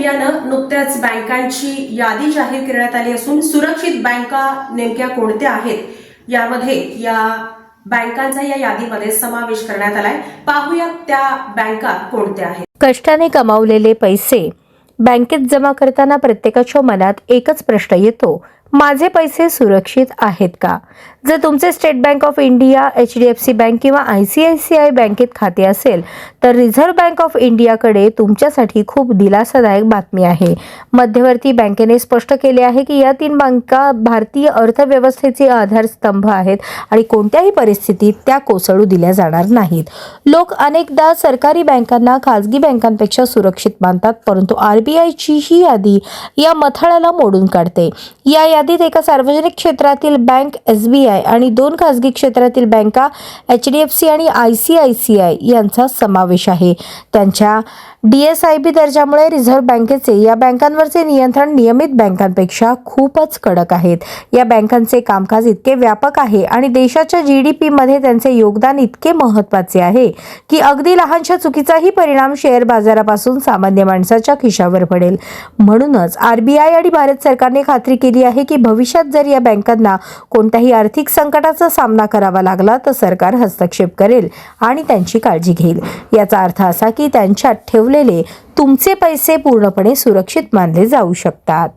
इंडियानं नुकत्याच बँकांची यादी जाहीर करण्यात आली असून सुरक्षित बँका नेमक्या कोणत्या आहेत यामध्ये या बँकांचा या यादीमध्ये समावेश करण्यात आलाय। पाहूयात त्या बँका कोणत्या आहेत। कष्टाने कमावलेले पैसे बँकेत जमा करताना प्रत्येकाच्या मनात एकच प्रश्न येतो, माझे पैसे सुरक्षित आहेत का? जर तुमचे state bank of India, HDFC bank किंवा ICICI बँकेत खाते असेल तर रिझर्व्ह बँक ऑफ इंडियाकडे तुमच्यासाठी खूप दिलासादायक बातमी आहे। मध्यवर्ती बँकेने स्पष्ट केले आहे की या 3 बँका भारतीय अर्थव्यवस्थेचे आधारस्तंभ आहेत आणि कोणत्याही परिस्थितीत त्या कोसळू दिल्या जाणार नाहीत। लोक अनेकदा सरकारी बँकांना खासगी बँकांपेक्षा सुरक्षित मानतात, परंतु RBIची ही यादी या मथळाला मोडून काढते। या यादीत एका सार्वजनिक क्षेत्रातील बँक SBI आणि 2 खासगी क्षेत्रातील बँका HDFC आणि ICICI यांचा समावेश आहे। त्यांच्या DSIB दर्जामुळे रिझर्व्ह बँकेचे या बँकांवरचे नियंत्रण नियमित बँकांपेक्षा खूपच कडक आहेत। या बँकांचे कामकाज इतके व्यापक आहे आणि देशाच्या GDP मध्ये त्यांचे योगदान इतके महत्त्वाचे आहे की अगदी लहानशा चुकीचाही परिणाम शेअर बाजारापासून सामान्य माणसाच्या खिशावर पडेल। म्हणूनच RBI आणि भारत सरकारने खात्री केली आहे की भविष्यात जर या बँकांना कोणत्याही आर्थिक संकटाचा सामना करावा लागला तर सरकार हस्तक्षेप करेल आणि त्यांची काळजी घेईल। याचा अर्थ असा की त्यांच्यात ठेवलेले तुमचे पैसे पूर्णपणे सुरक्षित मानले जाऊ शकतात।